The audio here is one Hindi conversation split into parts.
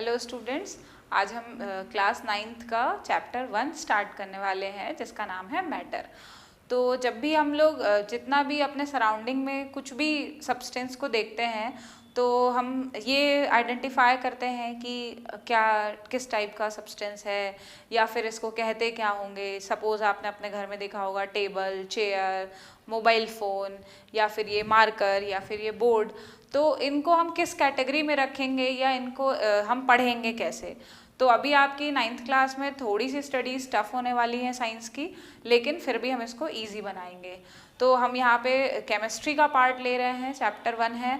हेलो स्टूडेंट्स, आज हम क्लास 9th का चैप्टर 1 स्टार्ट करने वाले हैं जिसका नाम है मैटर। तो जब भी हम लोग जितना भी अपने सराउंडिंग में कुछ भी सब्सटेंस को देखते हैं तो हम ये आइडेंटिफाई करते हैं कि क्या किस टाइप का सब्सटेंस है या फिर इसको कहते क्या होंगे। सपोज़ आपने अपने घर में देखा होगा टेबल, चेयर, मोबाइल फ़ोन या फिर ये मार्कर या फिर ये बोर्ड। तो इनको हम किस कैटेगरी में रखेंगे या इनको हम पढ़ेंगे कैसे। तो अभी आपकी 9th क्लास में थोड़ी सी स्टडीज़ टफ होने वाली हैं साइंस की, लेकिन फिर भी हम इसको इजी बनाएंगे। तो हम यहाँ पे केमिस्ट्री का पार्ट ले रहे हैं, चैप्टर 1 है।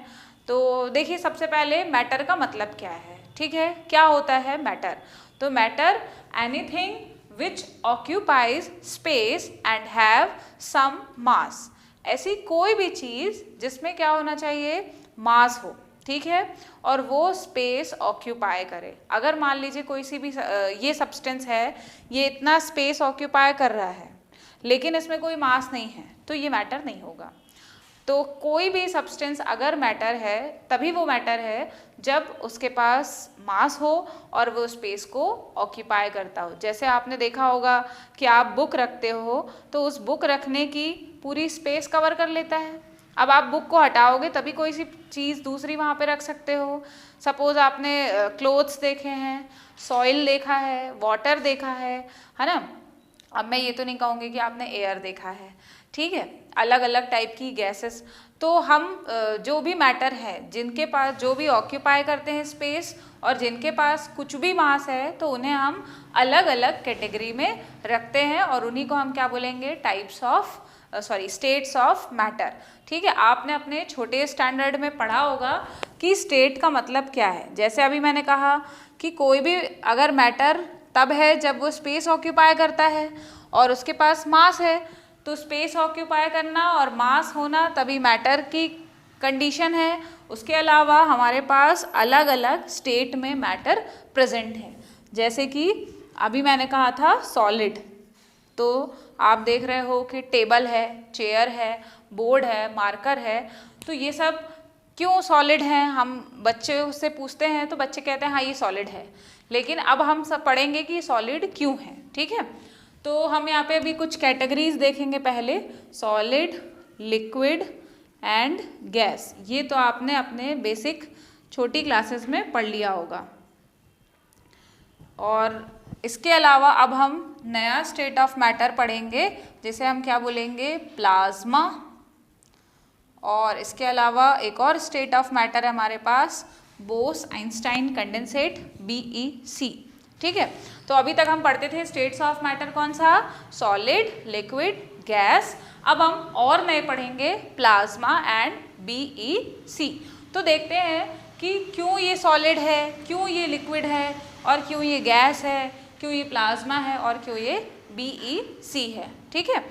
तो देखिए, सबसे पहले मैटर का मतलब क्या है, ठीक है। क्या होता है मैटर? तो matter anything which occupies space and have some mass. ऐसी कोई भी चीज़ जिसमें क्या होना चाहिए, मास हो, ठीक है, और वो स्पेस ऑक्यूपाई करे। अगर मान लीजिए कोई सी भी ये सब्सटेंस है, ये इतना स्पेस ऑक्यूपाई कर रहा है लेकिन इसमें कोई मास नहीं है, तो ये मैटर नहीं होगा। तो कोई भी सब्सटेंस अगर मैटर है तभी वो मैटर है जब उसके पास मास हो और वो स्पेस को ऑक्यूपाई करता हो। जैसे आपने देखा होगा कि आप बुक रखते हो तो उस बुक रखने की पूरी स्पेस कवर कर लेता है। अब आप बुक को हटाओगे तभी कोई सी चीज़ दूसरी वहाँ पे रख सकते हो। सपोज़ आपने क्लोथ्स देखे हैं, सॉइल देखा है, वाटर देखा है ना। अब मैं ये तो नहीं कहूँगी कि आपने एयर देखा है, ठीक है, अलग अलग टाइप की गैसेस। तो हम जो भी मैटर है, जिनके पास जो भी ऑक्यूपाई करते हैं स्पेस और जिनके पास कुछ भी मास है, तो उन्हें हम अलग अलग कैटेगरी में रखते हैं और उन्हीं को हम क्या बोलेंगे, types of states of matter, ठीक है। आपने अपने छोटे स्टैंडर्ड में पढ़ा होगा कि स्टेट का मतलब क्या है। जैसे अभी मैंने कहा कि कोई भी अगर मैटर तब है जब वो स्पेस ऑक्यूपाई करता है और उसके पास मास है, तो स्पेस ऑक्यूपाई करना और मास होना तभी मैटर की कंडीशन है। उसके अलावा हमारे पास अलग अलग स्टेट में मैटर प्रेजेंट है। जैसे कि अभी मैंने कहा था सॉलिड, तो आप देख रहे हो कि टेबल है, चेयर है, बोर्ड है, मार्कर है। तो ये सब क्यों सॉलिड हैं? हम बच्चे से पूछते हैं तो बच्चे कहते हैं हाँ ये सॉलिड है, लेकिन अब हम सब पढ़ेंगे कि सॉलिड क्यों है, ठीक है। तो हम यहाँ पे अभी कुछ कैटेगरीज देखेंगे। पहले सॉलिड, लिक्विड एंड गैस। ये तो आपने अपने बेसिक छोटी क्लासेस में पढ़ लिया होगा। और इसके अलावा अब हम नया स्टेट ऑफ मैटर पढ़ेंगे जिसे हम क्या बोलेंगे, प्लाज्मा। और इसके अलावा एक और स्टेट ऑफ मैटर है हमारे पास, बोस आइंस्टाइन कंडेंसेट, BEC, ठीक है। तो अभी तक हम पढ़ते थे स्टेट्स ऑफ मैटर कौन सा, सॉलिड, लिक्विड, गैस। अब हम और नए पढ़ेंगे प्लाज्मा एंड BEC। तो देखते हैं कि क्यों ये सॉलिड है, क्यों ये लिक्विड है और क्यों ये गैस है, क्यों ये प्लाज्मा है और क्यों ये BEC है, ठीक है।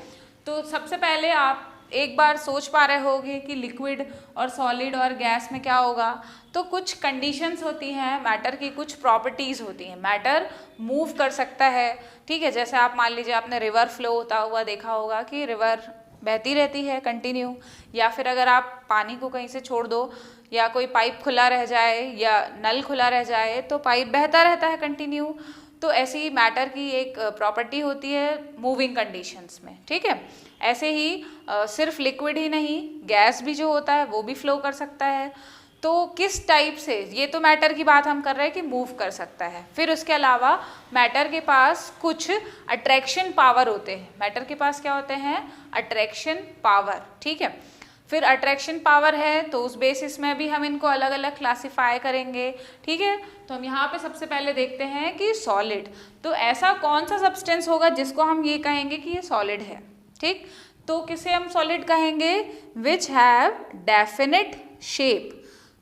तो सबसे पहले आप एक बार सोच पा रहे होंगे कि लिक्विड और सॉलिड और गैस में क्या होगा। तो कुछ कंडीशंस होती हैं मैटर की, कुछ प्रॉपर्टीज़ होती हैं। मैटर मूव कर सकता है, ठीक है। जैसे आप मान लीजिए आपने रिवर फ्लो होता हुआ देखा होगा कि रिवर बहती रहती है कंटिन्यू, या फिर अगर आप पानी को कहीं से छोड़ दो या कोई पाइप खुला रह जाए या नल खुला रह जाए तो पाइप बहता रहता है कंटिन्यू। तो ऐसी मैटर की एक प्रॉपर्टी होती है मूविंग कंडीशंस में, ठीक है। ऐसे ही सिर्फ लिक्विड ही नहीं, गैस भी जो होता है वो भी फ्लो कर सकता है। तो किस टाइप से, ये तो मैटर की बात हम कर रहे हैं कि मूव कर सकता है। फिर उसके अलावा मैटर के पास कुछ अट्रैक्शन पावर होते हैं। मैटर के पास क्या होते हैं, अट्रैक्शन पावर, ठीक है। फिर अट्रैक्शन पावर है तो उस बेसिस में भी हम इनको अलग अलग क्लासिफाई करेंगे, ठीक है। तो हम यहाँ पे सबसे पहले देखते हैं कि सॉलिड। तो ऐसा कौन सा सब्सटेंस होगा जिसको हम ये कहेंगे कि ये सॉलिड है, ठीक। तो किसे हम सॉलिड कहेंगे, विच हैव डेफिनेट शेप।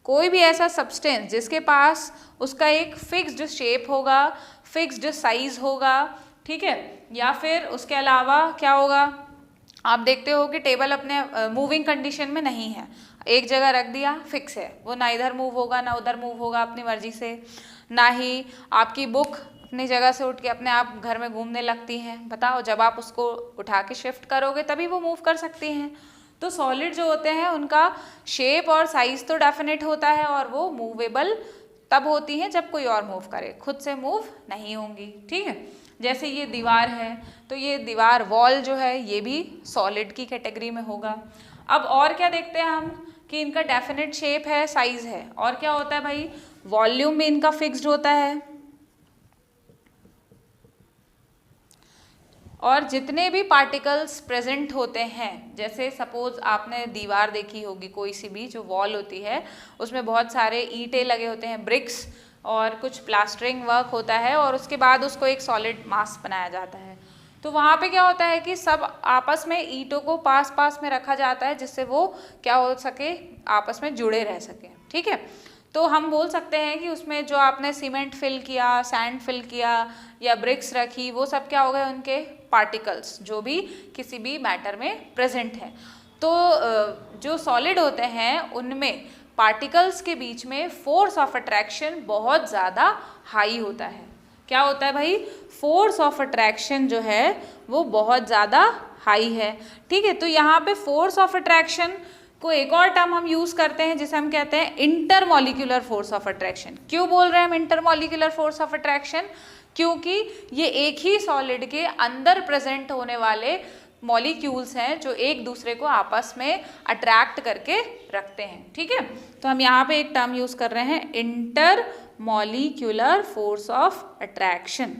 कोई भी ऐसा सब्सटेंस जिसके पास उसका एक फिक्स्ड शेप होगा, फिक्स्ड साइज होगा, ठीक है। या फिर उसके अलावा क्या होगा, आप देखते हो कि टेबल अपने मूविंग कंडीशन में नहीं है, एक जगह रख दिया फिक्स है, वो ना इधर मूव होगा ना उधर मूव होगा अपनी मर्जी से। ना ही आपकी बुक अपनी जगह से उठ के अपने आप घर में घूमने लगती हैं। बताओ, जब आप उसको उठा के शिफ्ट करोगे तभी वो मूव कर सकती हैं। तो सॉलिड जो होते हैं उनका शेप और साइज तो डेफिनेट होता है और वो मूवेबल तब होती हैं जब कोई और मूव करे, खुद से मूव नहीं होंगी। ठीक है, जैसे ये दीवार है तो ये दीवार वॉल जो है ये भी सॉलिड की कैटेगरी में होगा। अब और क्या देखते हैं हम कि इनका डेफिनेट शेप है, साइज है, और क्या होता है भाई, वॉल्यूम भी इनका फिक्स्ड होता है। और जितने भी पार्टिकल्स प्रेजेंट होते हैं, जैसे सपोज आपने दीवार देखी होगी कोई सी भी, जो वॉल होती है उसमें बहुत सारे ईंटें लगे होते हैं, ब्रिक्स, और कुछ प्लास्टरिंग वर्क होता है, और उसके बाद उसको एक सॉलिड मास बनाया जाता है। तो वहाँ पे क्या होता है कि सब आपस में ईंटों को पास पास में रखा जाता है, जिससे वो क्या हो सके, आपस में जुड़े रह सके। ठीक है, तो हम बोल सकते हैं कि उसमें जो आपने सीमेंट फिल किया, सैंड फिल किया या ब्रिक्स रखी, वो सब क्या हो गए, उनके पार्टिकल्स जो भी किसी भी मैटर में प्रेजेंट है। तो जो सॉलिड होते हैं उनमें पार्टिकल्स के बीच में फोर्स ऑफ अट्रैक्शन बहुत ज़्यादा हाई होता है। क्या होता है भाई, फोर्स ऑफ अट्रैक्शन जो है वो बहुत ज़्यादा हाई है। ठीक है, तो यहाँ पे फोर्स ऑफ अट्रैक्शन को एक और टर्म हम यूज करते हैं जिसे हम कहते हैं इंटरमॉलिक्यूलर फोर्स ऑफ अट्रैक्शन। क्यों बोल रहे हैं हम इंटरमॉलिक्यूलर फोर्स ऑफ अट्रैक्शन, क्योंकि ये एक ही सॉलिड के अंदर प्रेजेंट होने वाले मॉलिक्यूल्स हैं जो एक दूसरे को आपस में अट्रैक्ट करके रखते हैं। ठीक है, तो हम यहाँ पे एक टर्म यूज कर रहे हैं, इंटरमॉलिक्यूलर फोर्स ऑफ अट्रैक्शन।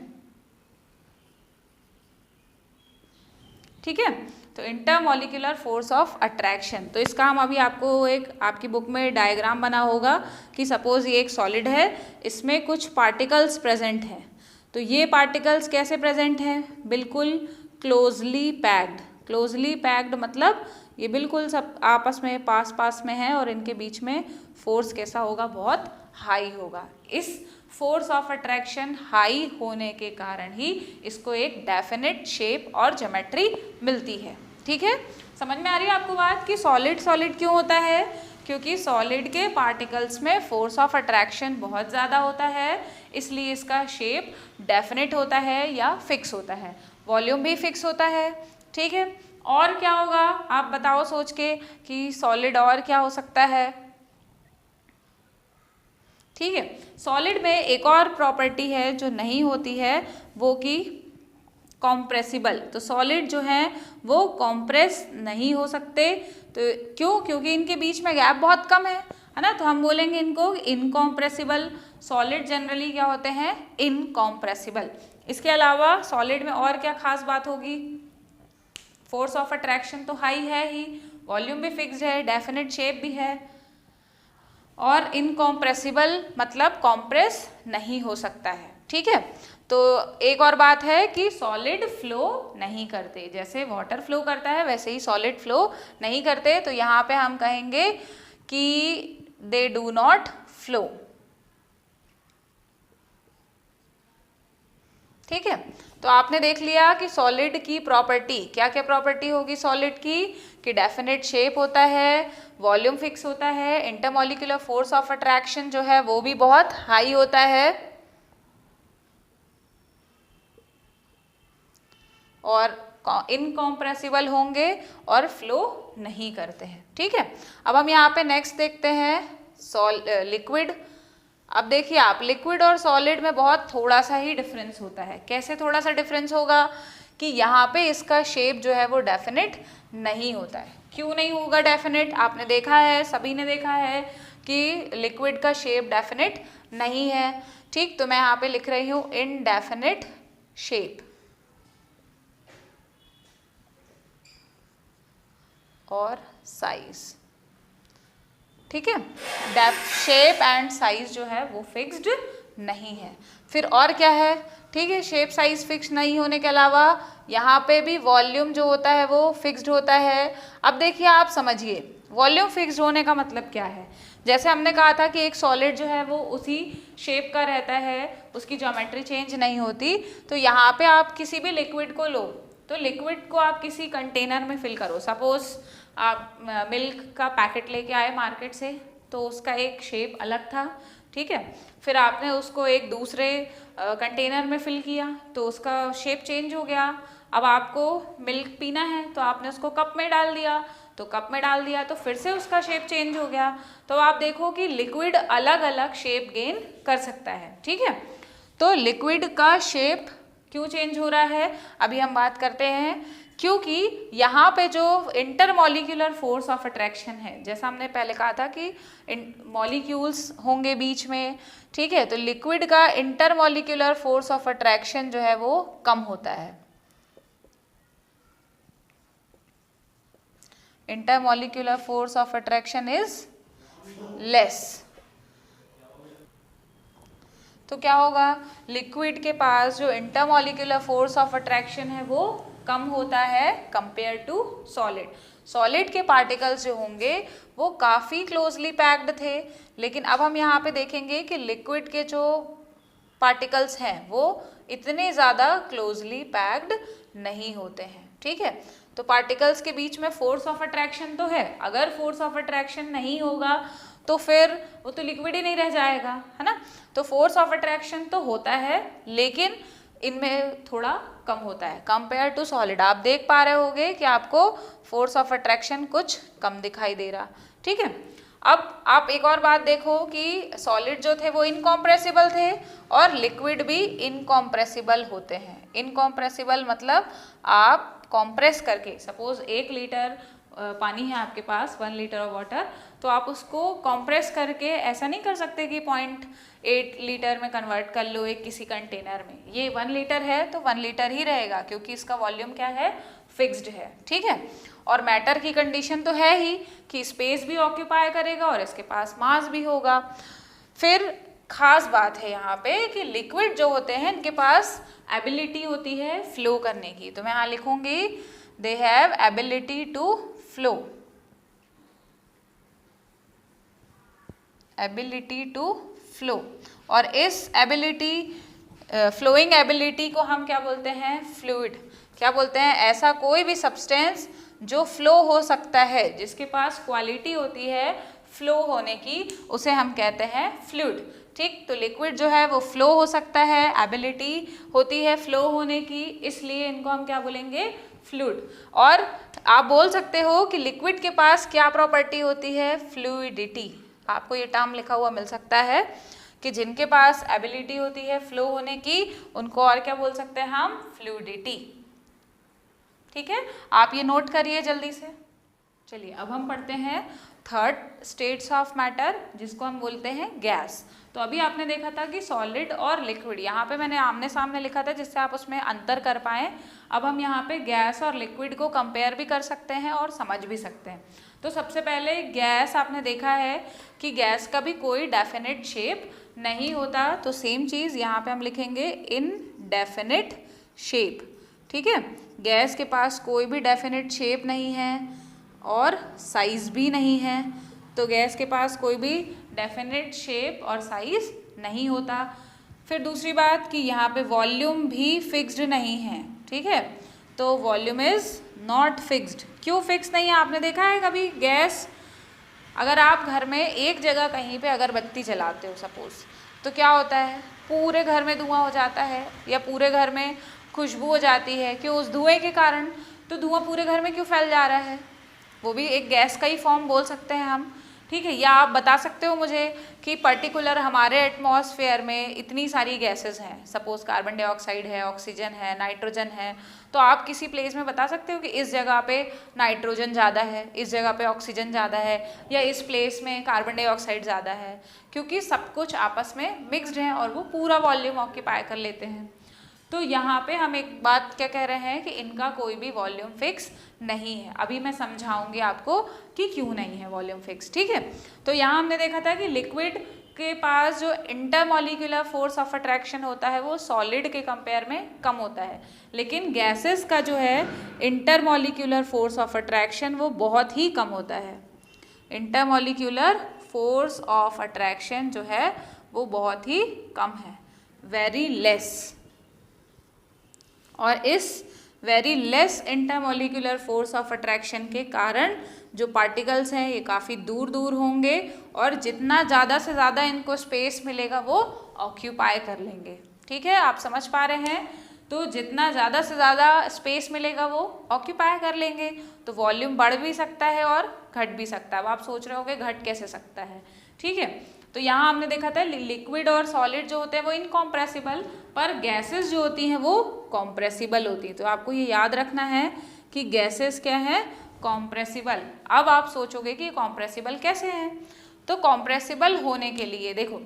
ठीक है, तो इंटरमॉलिक्यूलर फोर्स ऑफ अट्रैक्शन, तो इसका हम अभी आपको एक आपकी बुक में डायग्राम बना होगा कि सपोज ये एक सॉलिड है, इसमें कुछ पार्टिकल्स प्रेजेंट हैं। तो ये पार्टिकल्स कैसे प्रेजेंट हैं, बिल्कुल क्लोजली पैक्ड। क्लोजली पैक्ड मतलब ये बिल्कुल सब आपस में पास पास में है, और इनके बीच में फोर्स कैसा होगा, बहुत हाई होगा। इस फोर्स ऑफ अट्रैक्शन हाई होने के कारण ही इसको एक डेफिनेट शेप और ज्योमेट्री मिलती है। ठीक है, समझ में आ रही है आपको बात कि सॉलिड सॉलिड क्यों होता है, क्योंकि सॉलिड के पार्टिकल्स में फोर्स ऑफ अट्रैक्शन बहुत ज़्यादा होता है, इसलिए इसका शेप डेफिनेट होता है या फिक्स होता है, वॉल्यूम भी फिक्स होता है। ठीक है, और क्या होगा आप बताओ सोच के कि सॉलिड और क्या हो सकता है। ठीक है, सॉलिड में एक और प्रॉपर्टी है जो नहीं होती है, वो कि कॉम्प्रेसिबल। तो सॉलिड जो हैं वो कॉम्प्रेस नहीं हो सकते। तो क्यों, क्योंकि इनके बीच में गैप बहुत कम है ना, तो हम बोलेंगे इनको इनकॉम्प्रेसिबल। सॉलिड जनरली क्या होते हैं, इनकॉम्प्रेसिबल। इसके अलावा सॉलिड में और क्या खास बात होगी, फोर्स ऑफ अट्रैक्शन तो हाई है ही, वॉल्यूम भी फिक्स्ड है, डेफिनेट शेप भी है, और इनकॉम्प्रेसिबल मतलब कॉम्प्रेस नहीं हो सकता है। ठीक है, तो एक और बात है कि सॉलिड फ्लो नहीं करते, जैसे वाटर फ्लो करता है वैसे ही सॉलिड फ्लो नहीं करते। तो यहाँ पे हम कहेंगे कि दे डू नॉट फ्लो। ठीक है, तो आपने देख लिया कि सॉलिड की प्रॉपर्टी, क्या क्या प्रॉपर्टी होगी सॉलिड की, कि डेफिनेट शेप होता है, वॉल्यूम फिक्स होता है, इंटरमॉलिक्यूलर फोर्स ऑफ अट्रैक्शन जो है वो भी बहुत हाई होता है, और इनकॉम्प्रेसिबल होंगे और फ्लो नहीं करते हैं। ठीक है, अब हम यहाँ पे नेक्स्ट देखते हैं लिक्विड। अब देखिए आप, लिक्विड और सॉलिड में बहुत थोड़ा सा ही डिफरेंस होता है। कैसे थोड़ा सा डिफरेंस होगा कि यहाँ पे इसका शेप जो है वो डेफिनेट नहीं होता है। क्यों नहीं होगा डेफिनेट, आपने देखा है, सभी ने देखा है कि लिक्विड का शेप डेफिनेट नहीं है। ठीक, तो मैं यहाँ पे लिख रही हूँ इनडेफिनेट शेप और साइज। ठीक है, शेप एंड साइज जो है वो फिक्स्ड नहीं है। फिर और क्या है, ठीक है, शेप साइज फिक्स नहीं होने के अलावा यहाँ पे भी वॉल्यूम जो होता है वो फिक्स्ड होता है। अब देखिए आप समझिए, वॉल्यूम फिक्स्ड होने का मतलब क्या है। जैसे हमने कहा था कि एक सॉलिड जो है वो उसी शेप का रहता है, उसकी ज्योमेट्री चेंज नहीं होती। तो यहाँ पे आप किसी भी लिक्विड को लो, तो लिक्विड को आप किसी कंटेनर में फिल करो। सपोज आप मिल्क का पैकेट लेके आए मार्केट से, तो उसका एक शेप अलग था। ठीक है, फिर आपने उसको एक दूसरे कंटेनर में फिल किया तो उसका शेप चेंज हो गया। अब आपको मिल्क पीना है तो आपने उसको कप में डाल दिया तो कप में डाल दिया तो फिर से उसका शेप चेंज हो गया। तो आप देखो कि लिक्विड अलग अलग शेप गेन कर सकता है, ठीक है। तो लिक्विड का शेप क्यों चेंज हो रहा है अभी हम बात करते हैं, क्योंकि यहाँ पे जो इंटरमॉलिक्यूलर फोर्स ऑफ अट्रैक्शन है, जैसा हमने पहले कहा था कि मॉलिक्यूल्स होंगे बीच में, ठीक है। तो लिक्विड का इंटरमॉलिक्यूलर फोर्स ऑफ अट्रैक्शन जो है वो कम होता है। Intermolecular force of attraction is less. तो क्या होगा, लिक्विड के पास जो इंटरमॉलिक्यूलर फोर्स ऑफ अट्रैक्शन है वो कम होता है कंपेयर टू सॉलिड। सॉलिड के पार्टिकल्स जो होंगे वो काफ़ी क्लोजली पैक्ड थे, लेकिन अब हम यहाँ पे देखेंगे कि लिक्विड के जो पार्टिकल्स हैं वो इतने ज़्यादा क्लोजली पैक्ड नहीं होते हैं, ठीक है। तो पार्टिकल्स के बीच में फोर्स ऑफ अट्रैक्शन तो है, अगर फोर्स ऑफ अट्रैक्शन नहीं होगा तो फिर वो तो लिक्विड ही नहीं रह जाएगा, है ना। तो फोर्स ऑफ अट्रैक्शन तो होता है लेकिन इनमें थोड़ा कम होता है कंपेयर टू सॉलिड। आप देख पा रहे होगे कि आपको फोर्स ऑफ अट्रैक्शन कुछ कम दिखाई दे रहा, ठीक है। अब आप एक और बात देखो कि सॉलिड जो थे वो इनकॉम्प्रेसिबल थे और लिक्विड भी इनकॉम्प्रेसिबल होते हैं। इनकॉम्प्रेसिबल मतलब आप कॉम्प्रेस करके, सपोज 1 लीटर पानी है आपके पास, 1 लीटर ऑफ वाटर, तो आप उसको कॉम्प्रेस करके ऐसा नहीं कर सकते कि 0.8 लीटर में कन्वर्ट कर लो एक किसी कंटेनर में। ये 1 लीटर है तो 1 लीटर ही रहेगा क्योंकि इसका वॉल्यूम क्या है, फिक्स्ड है, ठीक है। और मैटर की कंडीशन तो है ही कि स्पेस भी ऑक्यूपाई करेगा और इसके पास मास भी होगा। फिर खास बात है यहाँ पे कि लिक्विड जो होते हैं इनके पास एबिलिटी होती है फ्लो करने की। तो मैं यहाँ लिखूंगी they have ability to flow, ability to flow. और इस एबिलिटी, फ्लोइंग एबिलिटी को हम क्या बोलते हैं, फ्लूइड। क्या बोलते हैं, ऐसा कोई भी सब्सटेंस जो फ्लो हो सकता है, जिसके पास क्वालिटी होती है फ्लो होने की, उसे हम कहते हैं फ्लूइड, ठीक। तो लिक्विड जो है वो फ्लो हो सकता है, एबिलिटी होती है फ्लो होने की, इसलिए इनको हम क्या बोलेंगे, फ्लूइड। और आप बोल सकते हो कि लिक्विड के पास क्या प्रॉपर्टी होती है, फ्लूइडिटी। आपको ये टर्म लिखा हुआ मिल सकता है कि जिनके पास एबिलिटी होती है फ्लो होने की, उनको और क्या बोल सकते हैं हम, फ्लूइडिटी, ठीक है। आप ये नोट करिए जल्दी से। चलिए अब हम पढ़ते हैं थर्ड स्टेट्स ऑफ मैटर, जिसको हम बोलते हैं गैस। तो अभी आपने देखा था कि सॉलिड और लिक्विड, यहाँ पे मैंने आमने सामने लिखा था जिससे आप उसमें अंतर कर पाएँ। अब हम यहाँ पे गैस और लिक्विड को कंपेयर भी कर सकते हैं और समझ भी सकते हैं। तो सबसे पहले गैस, आपने देखा है कि गैस का भी कोई डेफिनेट शेप नहीं होता, तो सेम चीज़ यहाँ पे हम लिखेंगे इनडेफिनिट शेप, ठीक है। गैस के पास कोई भी डेफिनेट शेप नहीं है और साइज भी नहीं है, तो गैस के पास कोई भी डेफिनेट शेप और साइज नहीं होता। फिर दूसरी बात कि यहाँ पे वॉल्यूम भी फिक्स्ड नहीं है, ठीक है। तो वॉल्यूम इज नॉट फिक्स्ड। क्यों फिक्स नहीं है, आपने देखा है कभी गैस, अगर आप घर में एक जगह कहीं पे अगरबत्ती जलाते हो सपोज, तो क्या होता है, पूरे घर में धुआं हो जाता है या पूरे घर में खुशबू हो जाती है। क्यों, उस धुएं के कारण। तो धुआं पूरे घर में क्यों फैल जा रहा है, वो भी एक गैस का ही फॉर्म बोल सकते हैं हम, ठीक है। या आप बता सकते हो मुझे कि पर्टिकुलर हमारे एटमॉस्फेयर में इतनी सारी गैसेस हैं, सपोज कार्बन डाइऑक्साइड है, ऑक्सीजन है, नाइट्रोजन है, तो आप किसी प्लेस में बता सकते हो कि इस जगह पे नाइट्रोजन ज़्यादा है, इस जगह पे ऑक्सीजन ज़्यादा है, या इस प्लेस में कार्बन डाइऑक्साइड ज़्यादा है, क्योंकि सब कुछ आपस में मिक्सड है और वो पूरा वॉल्यूम ऑक्यूपाई कर लेते हैं। तो यहाँ पे हम एक बात क्या कह रहे हैं कि इनका कोई भी वॉल्यूम फिक्स नहीं है। अभी मैं समझाऊंगी आपको कि क्यों नहीं है वॉल्यूम फिक्स, ठीक है। तो यहाँ हमने देखा था कि लिक्विड के पास जो इंटरमॉलिक्यूलर फोर्स ऑफ अट्रैक्शन होता है वो सॉलिड के कंपेयर में कम होता है, लेकिन गैसेस का जो है इंटरमॉलिक्यूलर फोर्स ऑफ अट्रैक्शन वो बहुत ही कम होता है। इंटरमॉलिक्यूलर फोर्स ऑफ अट्रैक्शन जो है वो बहुत ही कम है, वेरी लेस। और इस very less intermolecular force of attraction के कारण जो पार्टिकल्स हैं ये काफ़ी दूर दूर होंगे और जितना ज़्यादा से ज़्यादा इनको स्पेस मिलेगा वो ऑक्यूपाई कर लेंगे, ठीक है। आप समझ पा रहे हैं तो जितना ज़्यादा से ज़्यादा स्पेस मिलेगा वो ऑक्यूपाई कर लेंगे, तो वॉल्यूम बढ़ भी सकता है और घट भी सकता है। अब आप सोच रहे होंगे घट कैसे सकता है, ठीक है। तो यहाँ हमने देखा था लिक्विड और सॉलिड जो होते हैं वो इनकॉम्प्रेसिबल, पर गैसेस जो होती हैं वो कॉम्प्रेसिबल होती है। तो आपको ये याद रखना है कि गैसेस क्या है, कॉम्प्रेसिबल। अब आप सोचोगे कि कॉम्प्रेसिबल कैसे हैं, तो कॉम्प्रेसिबल होने के लिए देखो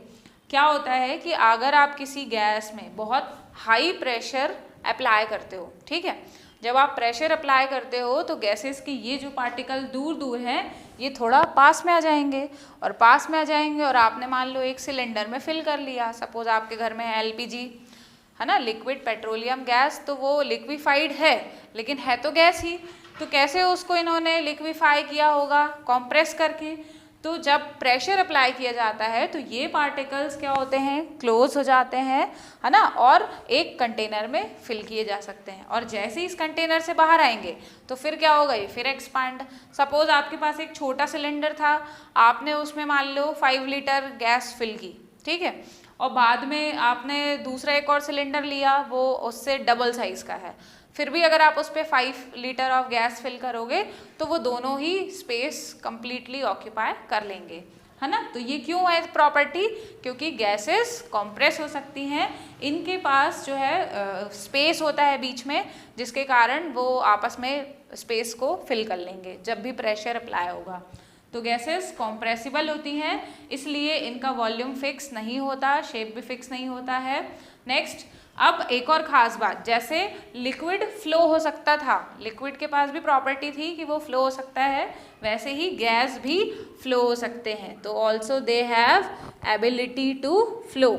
क्या होता है कि अगर आप किसी गैस में बहुत हाई प्रेशर अप्लाई करते हो, ठीक है, जब आप प्रेशर अप्लाई करते हो तो गैसेस की ये जो पार्टिकल दूर दूर हैं ये थोड़ा पास में आ जाएंगे, और पास में आ जाएंगे और आपने मान लो एक सिलेंडर में फिल कर लिया। सपोज आपके घर में है एलपीजी, है ना, लिक्विड पेट्रोलियम गैस, तो वो लिक्विफाइड है लेकिन है तो गैस ही। तो कैसे उसको इन्होंने लिक्विफाई किया होगा, कॉम्प्रेस करके। तो जब प्रेशर अप्लाई किया जाता है तो ये पार्टिकल्स क्या होते हैं, क्लोज हो जाते हैं, है ना, और एक कंटेनर में फिल किए जा सकते हैं। और जैसे ही इस कंटेनर से बाहर आएंगे तो फिर क्या होगा, ये फिर एक्सपांड। सपोज आपके पास एक छोटा सिलेंडर था, आपने उसमें मान लो 5 लीटर गैस फिल की, ठीक है, और बाद में आपने दूसरा एक और सिलेंडर लिया, वो उससे डबल साइज़ का है, फिर भी अगर आप उस पर 5 लीटर ऑफ गैस फिल करोगे तो वो दोनों ही स्पेस कंप्लीटली ऑक्यूपाई कर लेंगे, है ना। तो ये क्यों है प्रॉपर्टी, क्योंकि गैसेस कंप्रेस हो सकती हैं, इनके पास जो है स्पेस होता है बीच में, जिसके कारण वो आपस में स्पेस को फिल कर लेंगे जब भी प्रेशर अप्लाई होगा। तो गैसेस कॉम्प्रेसिबल होती हैं, इसलिए इनका वॉल्यूम फिक्स नहीं होता, शेप भी फिक्स नहीं होता है। नेक्स्ट, अब एक और ख़ास बात, जैसे लिक्विड फ्लो हो सकता था, लिक्विड के पास भी प्रॉपर्टी थी कि वो फ्लो हो सकता है, वैसे ही गैस भी फ्लो हो सकते हैं। तो also they have ability to flow.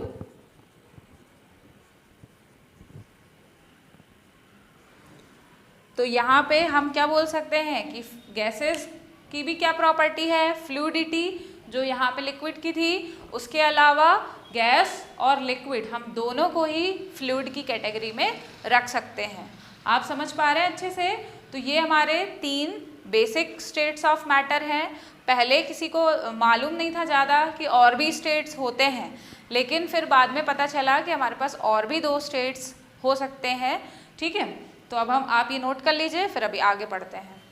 तो यहाँ पे हम क्या बोल सकते हैं कि गैसेस की भी क्या प्रॉपर्टी है, फ्लूइडिटी, जो यहाँ पे लिक्विड की थी। उसके अलावा गैस और लिक्विड हम दोनों को ही फ्लूइड की कैटेगरी में रख सकते हैं। आप समझ पा रहे हैं अच्छे से। तो ये हमारे 3 बेसिक स्टेट्स ऑफ मैटर हैं। पहले किसी को मालूम नहीं था ज़्यादा कि और भी स्टेट्स होते हैं, लेकिन फिर बाद में पता चला कि हमारे पास और भी 2 स्टेट्स हो सकते हैं, ठीक है। तो अब आप ये नोट कर लीजिए, फिर अभी आगे पढ़ते हैं।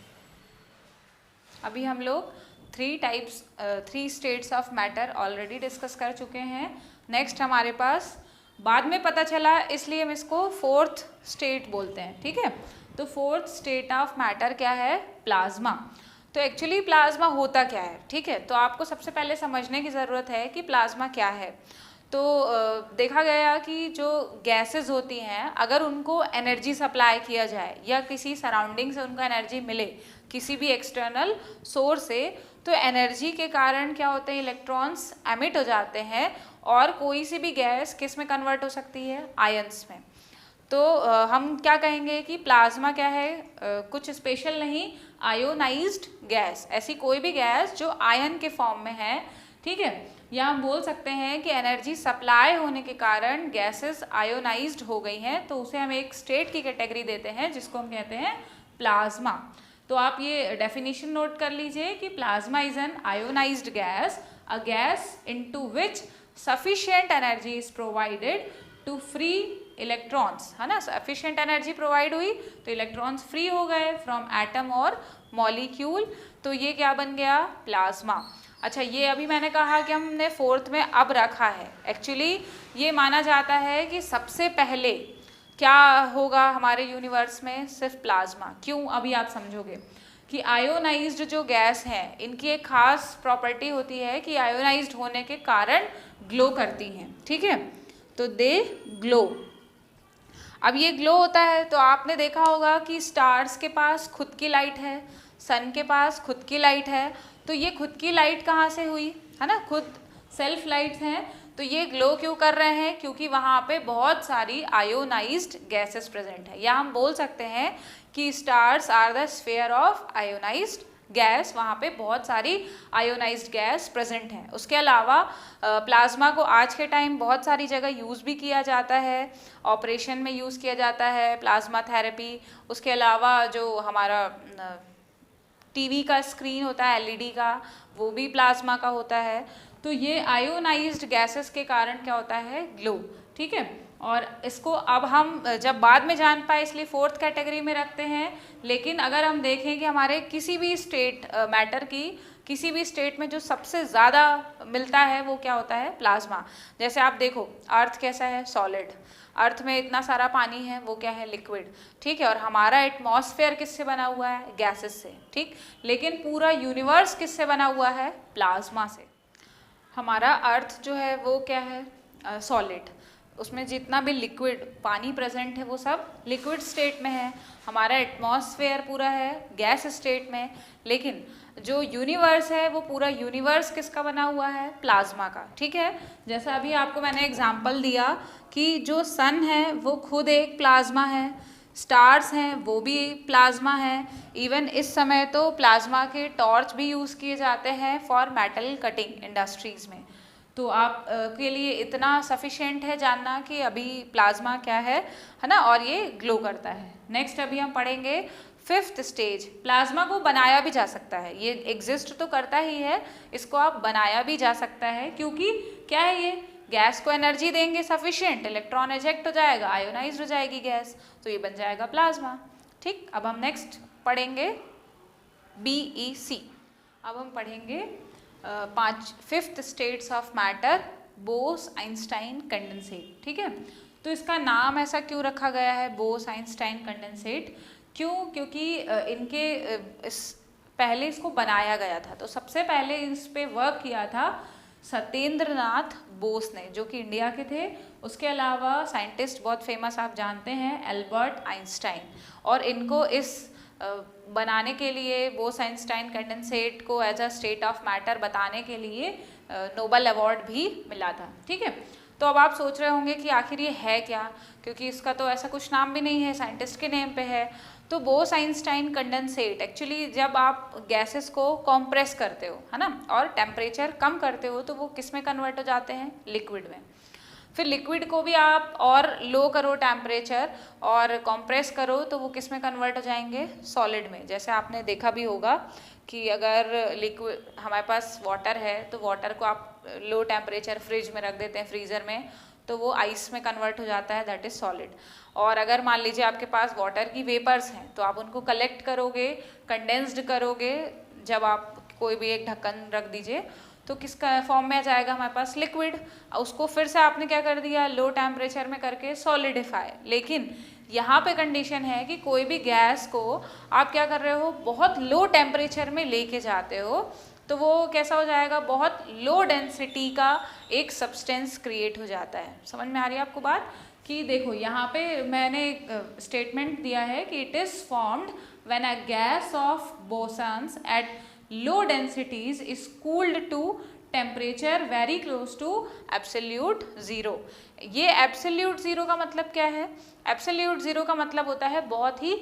अभी हम लोग 3 states of matter already discuss कर चुके हैं। नेक्स्ट हमारे पास बाद में पता चला, इसलिए हम इसको 4th स्टेट बोलते हैं, ठीक है। तो 4th स्टेट ऑफ मैटर क्या है, प्लाज्मा। तो एक्चुअली प्लाज्मा होता क्या है, ठीक है। तो आपको सबसे पहले समझने की ज़रूरत है कि प्लाज्मा क्या है। तो देखा गया कि जो गैसेस होती हैं, अगर उनको एनर्जी सप्लाई किया जाए या किसी सराउंडिंग से उनको एनर्जी मिले, किसी भी एक्सटर्नल सोर्स से, तो एनर्जी के कारण क्या होते हैं, इलेक्ट्रॉन्स एमिट हो जाते हैं, और कोई सी भी गैस किस में कन्वर्ट हो सकती है, आयंस में। तो हम क्या कहेंगे कि प्लाज्मा क्या है, कुछ स्पेशल नहीं, आयोनाइज्ड गैस, ऐसी कोई भी गैस जो आयन के फॉर्म में है, ठीक है। या हम बोल सकते हैं कि एनर्जी सप्लाई होने के कारण गैसेस आयोनाइज्ड हो गई हैं, तो उसे हम एक स्टेट की कैटेगरी देते हैं जिसको हम कहते हैं प्लाज्मा। तो आप ये डेफिनेशन नोट कर लीजिए कि plasma is an ionized gas, a gas into which sufficient energy is provided to free electrons, है ना। सफिशिएंट एनर्जी प्रोवाइड हुई तो इलेक्ट्रॉन्स फ्री हो गए फ्रॉम एटम और मॉलिक्यूल, तो ये क्या बन गया, प्लाज्मा। अच्छा, ये अभी मैंने कहा कि हमने 4th में अब रखा है। एक्चुअली ये माना जाता है कि सबसे पहले क्या होगा हमारे यूनिवर्स में, सिर्फ प्लाज्मा। क्यों, अभी आप समझोगे कि आयोनाइज्ड जो गैस हैं, इनकी एक खास प्रॉपर्टी होती है कि आयोनाइज्ड होने के कारण ग्लो करती हैं, ठीक है। तो दे ग्लो। अब ये ग्लो होता है तो आपने देखा होगा कि स्टार्स के पास खुद की लाइट है, सन के पास खुद की लाइट है, तो ये खुद की लाइट कहाँ से हुई, है ना, खुद सेल्फ लाइट्स हैं। तो ये ग्लो क्यों कर रहे हैं, क्योंकि वहाँ पे बहुत सारी आयोनाइज्ड गैसेस प्रेजेंट है, या हम बोल सकते हैं कि stars are the sphere of ionized gas, वहाँ पे बहुत सारी आयोनाइज्ड गैस प्रेजेंट हैं। उसके अलावा प्लाज्मा को आज के टाइम बहुत सारी जगह यूज़ भी किया जाता है, ऑपरेशन में यूज़ किया जाता है प्लाज्मा थेरेपी। उसके अलावा जो हमारा टीवी का स्क्रीन होता है एलईडी का, वो भी प्लाज्मा का होता है। तो ये आयोनाइज्ड गैसेस के कारण क्या होता है, ग्लो। ठीक है। और इसको अब हम जब बाद में जान पाए इसलिए फोर्थ कैटेगरी में रखते हैं। लेकिन अगर हम देखें कि हमारे किसी भी स्टेट मैटर की किसी भी स्टेट में जो सबसे ज़्यादा मिलता है वो क्या होता है, प्लाज्मा। जैसे आप देखो अर्थ कैसा है, सॉलिड, अर्थ में इतना सारा पानी है वो क्या है, लिक्विड, ठीक है। और हमारा एटमॉस्फेयर किससे बना हुआ है, गैसेस से, ठीक। लेकिन पूरा यूनिवर्स किससे बना हुआ है, प्लाज्मा से। हमारा अर्थ जो है वो क्या है, सॉलिड, उसमें जितना भी लिक्विड पानी प्रेजेंट है वो सब लिक्विड स्टेट में है। हमारा एटमॉस्फेयर पूरा है गैस स्टेट में। लेकिन जो यूनिवर्स है वो पूरा यूनिवर्स किसका बना हुआ है, प्लाज्मा का, ठीक है। जैसा अभी आपको मैंने एग्जांपल दिया कि जो सन है वो खुद एक प्लाज्मा है, स्टार्स हैं वो भी प्लाज्मा हैं। इवन इस समय तो प्लाज्मा के टॉर्च भी यूज़ किए जाते हैं फॉर मेटल कटिंग इंडस्ट्रीज़ में। तो आप के लिए इतना सफिशिएंट है जानना कि अभी प्लाज्मा क्या है ना, और ये ग्लो करता है। नेक्स्ट अभी हम पढ़ेंगे फिफ्थ स्टेज। प्लाज्मा को बनाया भी जा सकता है, ये एग्जिस्ट तो करता ही है, इसको आप बनाया भी जा सकता है, क्योंकि क्या है, ये गैस को एनर्जी देंगे सफिशिएंट, इलेक्ट्रॉन इजेक्ट हो जाएगा, आयोनाइज हो जाएगी गैस, तो ये बन जाएगा प्लाज्मा, ठीक। अब हम नेक्स्ट पढ़ेंगे BEC। अब हम पढ़ेंगे fifth states of matter, Bose Einstein condensate, ठीक है। तो इसका नाम ऐसा क्यों रखा गया है, बोस आइंस्टाइन कंडेंसेट, क्यों, क्योंकि इनके पहले इसको बनाया गया था। तो सबसे पहले इस पे वर्क किया था सत्येंद्र नाथ बोस ने, जो कि इंडिया के थे। उसके अलावा साइंटिस्ट बहुत फेमस आप जानते हैं, एल्बर्ट आइंस्टाइन, और इनको इस बनाने के लिए, बोस आइंस्टाइन कंडेंसेट को as a state of matter बताने के लिए नोबेल अवार्ड भी मिला था, ठीक है। तो अब आप सोच रहे होंगे कि आखिर ये है क्या, क्योंकि इसका तो ऐसा कुछ नाम भी नहीं है, साइंटिस्ट के नेम पे है। तो बोस आइंस्टाइन कंडेंसेट एक्चुअली जब आप गैसेस को कॉम्प्रेस करते हो, है ना, और टेम्परेचर कम करते हो, तो वो किस में कन्वर्ट हो जाते हैं, लिक्विड में। फिर लिक्विड को भी आप और लो करो टेम्परेचर और कंप्रेस करो, तो वो किस में कन्वर्ट हो जाएंगे, सॉलिड में। जैसे आपने देखा भी होगा कि अगर लिक्विड हमारे पास वाटर है, तो वाटर को आप लो टेम्परेचर फ्रिज में रख देते हैं, फ्रीज़र में, तो वो आइस में कन्वर्ट हो जाता है, दैट इज़ सॉलिड। और अगर मान लीजिए आपके पास वाटर की वेपर्स हैं, तो आप उनको कलेक्ट करोगे, कंडेंस्ड करोगे, जब आप कोई भी एक ढक्कन रख दीजिए, तो किसका फॉर्म में आ जाएगा हमारे पास, लिक्विड। उसको फिर से आपने क्या कर दिया, लो टेम्परेचर में करके सॉलिडिफाई। लेकिन यहाँ पे कंडीशन है कि कोई भी गैस को आप क्या कर रहे हो, बहुत लो टेम्परेचर में लेके जाते हो, तो वो कैसा हो जाएगा, बहुत लो डेंसिटी का एक सब्सटेंस क्रिएट हो जाता है। समझ में आ रही है आपको बात, कि देखो यहाँ पे मैंने स्टेटमेंट दिया है कि it is formed when a gas of bosons at low densities is cooled to temperature very close to absolute zero। ये absolute zero का मतलब क्या है, absolute zero का मतलब होता है बहुत ही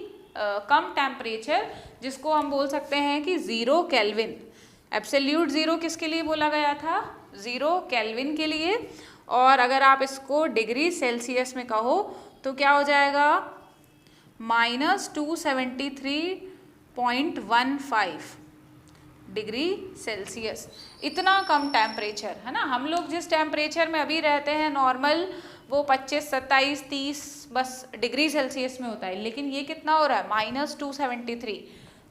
कम टेम्परेचर, जिसको हम बोल सकते हैं कि 0 केल्विन। absolute zero किसके लिए बोला गया था, 0 केल्विन के लिए। और अगर आप इसको डिग्री सेल्सियस में कहो तो क्या हो जाएगा, -273.15 डिग्री सेल्सियस। इतना कम टेम्परेचर है ना। हम लोग जिस टेम्परेचर में अभी रहते हैं नॉर्मल, वो 25, 27, 30 बस डिग्री सेल्सियस में होता है, लेकिन ये कितना हो रहा है, -273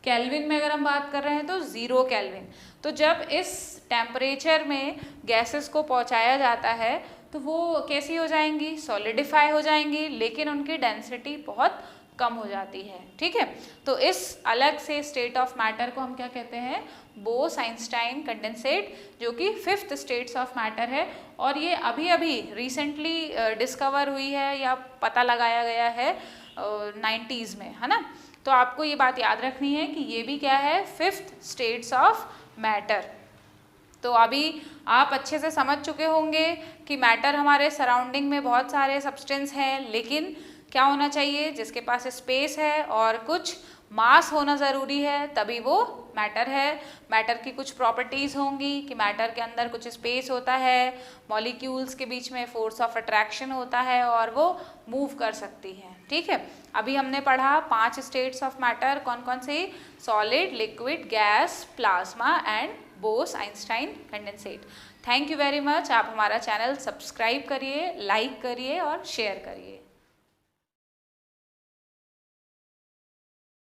केल्विन में। अगर हम बात कर रहे हैं तो 0 केल्विन। तो जब इस टेम्परेचर में गैसेस को पहुंचाया जाता है तो वो कैसी हो जाएंगी, सॉलिडिफाई हो जाएंगी, लेकिन उनकी डेंसिटी बहुत कम हो जाती है, ठीक है। तो इस अलग से स्टेट ऑफ मैटर को हम क्या कहते हैं, बोस आइंस्टाइन कंडेंसेट, जो कि फिफ्थ स्टेट्स ऑफ मैटर है। और ये अभी अभी रिसेंटली डिस्कवर हुई है या पता लगाया गया है 90s में, है ना। तो आपको ये बात याद रखनी है कि ये भी क्या है, फिफ्थ स्टेट्स ऑफ मैटर। तो अभी आप अच्छे से समझ चुके होंगे कि मैटर हमारे सराउंडिंग में बहुत सारे सब्सटेंस हैं, लेकिन क्या होना चाहिए, जिसके पास स्पेस है और कुछ मास होना ज़रूरी है, तभी वो मैटर है। मैटर की कुछ प्रॉपर्टीज़ होंगी कि मैटर के अंदर कुछ स्पेस होता है, मॉलिक्यूल्स के बीच में फोर्स ऑफ अट्रैक्शन होता है और वो मूव कर सकती है, ठीक है। अभी हमने पढ़ा 5 स्टेट्स ऑफ मैटर, कौन कौन से, solid, liquid, gas, plasma and boss Einstein condensate. Thank you very much. आप हमारा चैनल सब्सक्राइब करिए, लाइक करिए और शेयर करिए।